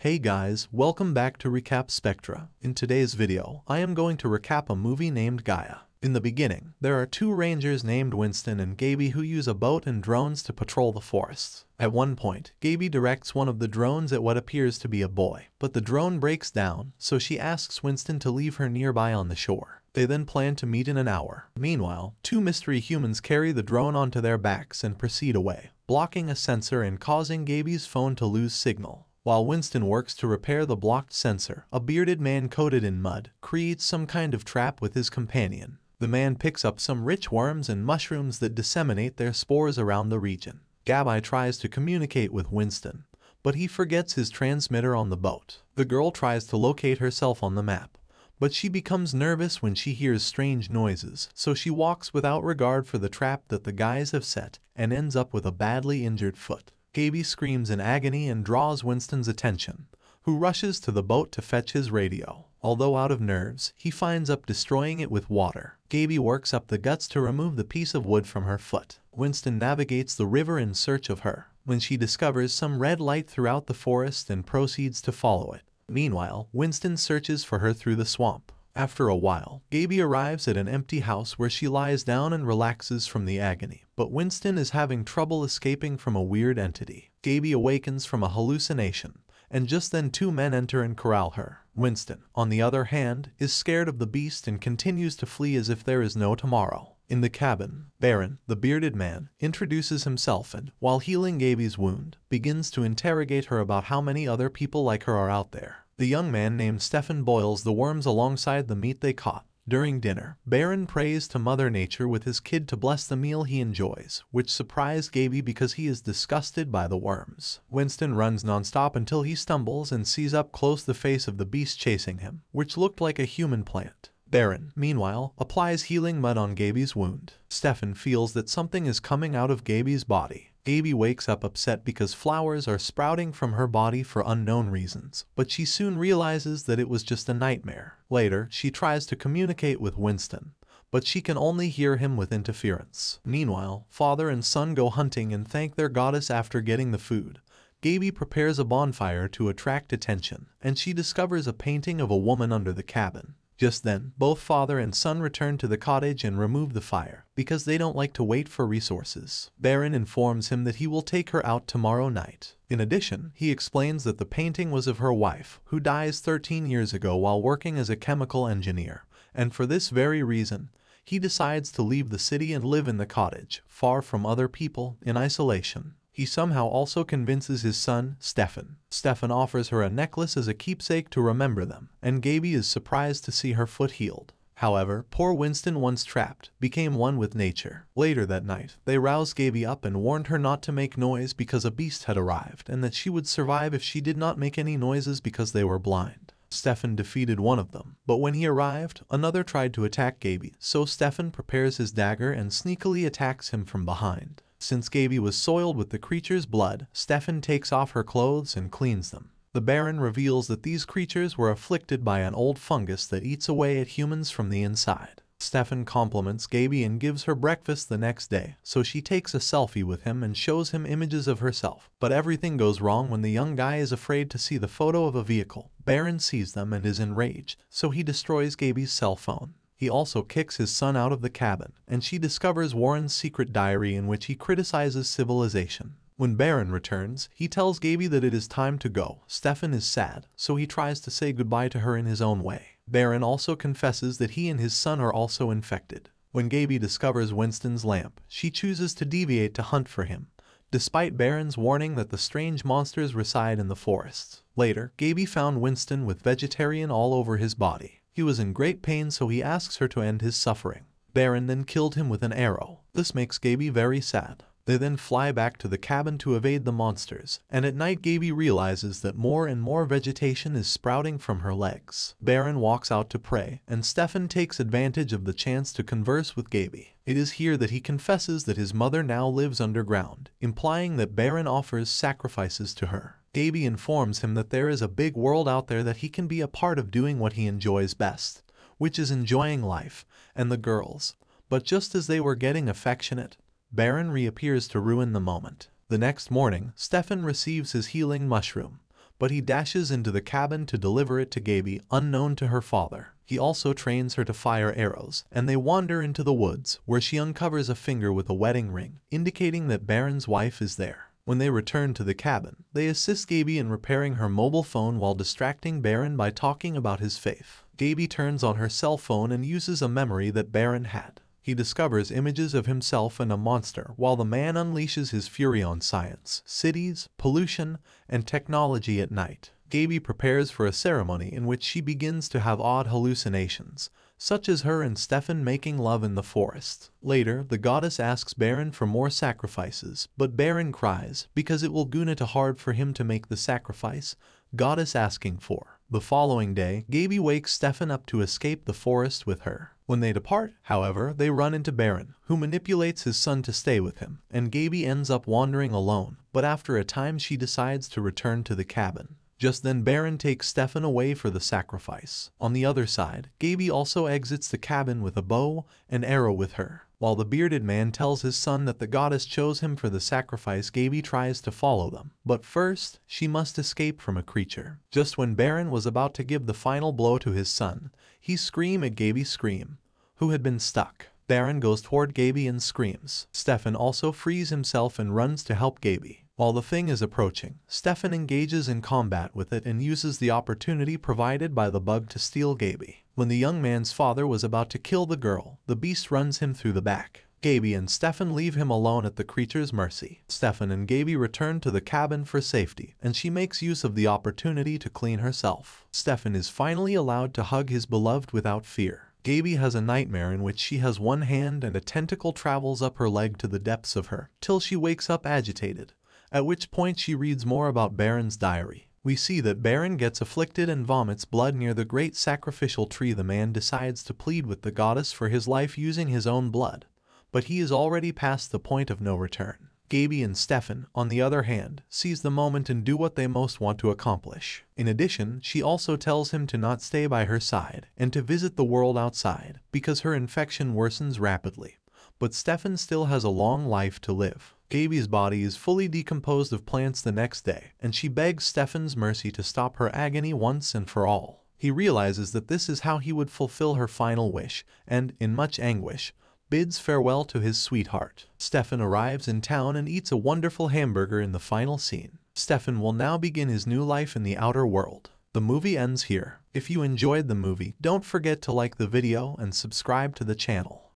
Hey guys, welcome back to Recap Spectra. In today's video, I am going to recap a movie named Gaia. In the beginning, there are two rangers named Winston and Gaby who use a boat and drones to patrol the forests. At one point, Gaby directs one of the drones at what appears to be a boy, but the drone breaks down, so she asks Winston to leave her nearby on the shore. They then plan to meet in an hour. Meanwhile, two mystery humans carry the drone onto their backs and proceed away, blocking a sensor and causing Gaby's phone to lose signal. While Winston works to repair the blocked sensor, a bearded man coated in mud creates some kind of trap with his companion. The man picks up some rich worms and mushrooms that disseminate their spores around the region. Gaby tries to communicate with Winston, but he forgets his transmitter on the boat. The girl tries to locate herself on the map, but she becomes nervous when she hears strange noises, so she walks without regard for the trap that the guys have set and ends up with a badly injured foot. Gaby screams in agony and draws Winston's attention, who rushes to the boat to fetch his radio. Although out of nerves, he finds up destroying it with water. Gaby works up the guts to remove the piece of wood from her foot. Winston navigates the river in search of her, when she discovers some red light throughout the forest and proceeds to follow it. Meanwhile, Winston searches for her through the swamp. After a while, Gaby arrives at an empty house where she lies down and relaxes from the agony. But Winston is having trouble escaping from a weird entity. Gaby awakens from a hallucination, and just then two men enter and corral her. Winston, on the other hand, is scared of the beast and continues to flee as if there is no tomorrow. In the cabin, Baron, the bearded man, introduces himself and, while healing Gaby's wound, begins to interrogate her about how many other people like her are out there. The young man named Stefan boils the worms alongside the meat they caught. During dinner, Baron prays to Mother Nature with his kid to bless the meal he enjoys, which surprised Gaby because he is disgusted by the worms. Winston runs non-stop until he stumbles and sees up close the face of the beast chasing him, which looked like a human plant. Baron, meanwhile, applies healing mud on Gaby's wound. Stefan feels that something is coming out of Gaby's body. Gaby wakes up upset because flowers are sprouting from her body for unknown reasons, but she soon realizes that it was just a nightmare. Later, she tries to communicate with Winston, but she can only hear him with interference. Meanwhile, father and son go hunting and thank their goddess after getting the food. Gaby prepares a bonfire to attract attention, and she discovers a painting of a woman under the cabin. Just then, both father and son return to the cottage and remove the fire, because they don't like to wait for resources. Baron informs him that he will take her out tomorrow night. In addition, he explains that the painting was of her wife, who dies 13 years ago while working as a chemical engineer, and for this very reason, he decides to leave the city and live in the cottage, far from other people, in isolation. He somehow also convinces his son, Stefan. Stefan offers her a necklace as a keepsake to remember them, and Gaby is surprised to see her foot healed. However, poor Winston, once trapped, became one with nature. Later that night, they roused Gaby up and warned her not to make noise because a beast had arrived, and that she would survive if she did not make any noises because they were blind. Stefan defeated one of them, but when he arrived, another tried to attack Gaby, so Stefan prepares his dagger and sneakily attacks him from behind. Since Gaby was soiled with the creature's blood, Stefan takes off her clothes and cleans them. The Baron reveals that these creatures were afflicted by an old fungus that eats away at humans from the inside. Stefan compliments Gaby and gives her breakfast the next day, so she takes a selfie with him and shows him images of herself. But everything goes wrong when the young guy is afraid to see the photo of a vehicle. Baron sees them and is enraged, so he destroys Gaby's cell phone. He also kicks his son out of the cabin, and she discovers Warren's secret diary in which he criticizes civilization. When Baron returns, he tells Gaby that it is time to go. Stefan is sad, so he tries to say goodbye to her in his own way. Baron also confesses that he and his son are also infected. When Gaby discovers Winston's lamp, she chooses to deviate to hunt for him, despite Baron's warning that the strange monsters reside in the forests. Later, Gaby found Winston with vegetarian all over his body. He was in great pain, so he asks her to end his suffering. Baron then killed him with an arrow. This makes Gaby very sad. They then fly back to the cabin to evade the monsters, and at night Gaby realizes that more and more vegetation is sprouting from her legs. Baron walks out to pray, and Stefan takes advantage of the chance to converse with Gaby. It is here that he confesses that his mother now lives underground, implying that Baron offers sacrifices to her. Gaby informs him that there is a big world out there that he can be a part of doing what he enjoys best, which is enjoying life and the girls. But just as they were getting affectionate, Baron reappears to ruin the moment. The next morning, Stefan receives his healing mushroom, but he dashes into the cabin to deliver it to Gaby, unknown to her father. He also trains her to fire arrows, and they wander into the woods, where she uncovers a finger with a wedding ring, indicating that Baron's wife is there. When they return to the cabin, they assist Gaby in repairing her mobile phone while distracting Baron by talking about his faith. Gaby turns on her cell phone and uses a memory that Baron had. He discovers images of himself and a monster while the man unleashes his fury on science, cities, pollution, and technology at night. Gaby prepares for a ceremony in which she begins to have odd hallucinations, such as her and Stefan making love in the forest. Later, the goddess asks Baron for more sacrifices, but Baron cries because it will go too hard for him to make the sacrifice goddess asking for. The following day, Gaby wakes Stefan up to escape the forest with her. When they depart, however, they run into Baron, who manipulates his son to stay with him, and Gaby ends up wandering alone, but after a time she decides to return to the cabin. Just then Baron takes Stefan away for the sacrifice. On the other side, Gaby also exits the cabin with a bow and arrow with her. While the bearded man tells his son that the goddess chose him for the sacrifice, Gaby tries to follow them. But first, she must escape from a creature. Just when Baron was about to give the final blow to his son, he screams at Gaby's scream, who had been stuck. Baron goes toward Gaby and screams. Stefan also frees himself and runs to help Gaby. While the thing is approaching, Stefan engages in combat with it and uses the opportunity provided by the bug to steal Gaby. When the young man's father was about to kill the girl, the beast runs him through the back. Gaby and Stefan leave him alone at the creature's mercy. Stefan and Gaby return to the cabin for safety, and she makes use of the opportunity to clean herself. Stefan is finally allowed to hug his beloved without fear. Gaby has a nightmare in which she has one hand and a tentacle travels up her leg to the depths of her, till she wakes up agitated, at which point she reads more about Baron's diary. We see that Baron gets afflicted and vomits blood near the great sacrificial tree. The man decides to plead with the goddess for his life using his own blood, but he is already past the point of no return. Gaby and Stefan, on the other hand, seize the moment and do what they most want to accomplish. In addition, she also tells him to not stay by her side and to visit the world outside, because her infection worsens rapidly. But Stefan still has a long life to live. Gaby's body is fully decomposed of plants the next day, and she begs Stefan's mercy to stop her agony once and for all. He realizes that this is how he would fulfill her final wish, and, in much anguish, bids farewell to his sweetheart. Stefan arrives in town and eats a wonderful hamburger in the final scene. Stefan will now begin his new life in the outer world. The movie ends here. If you enjoyed the movie, don't forget to like the video and subscribe to the channel.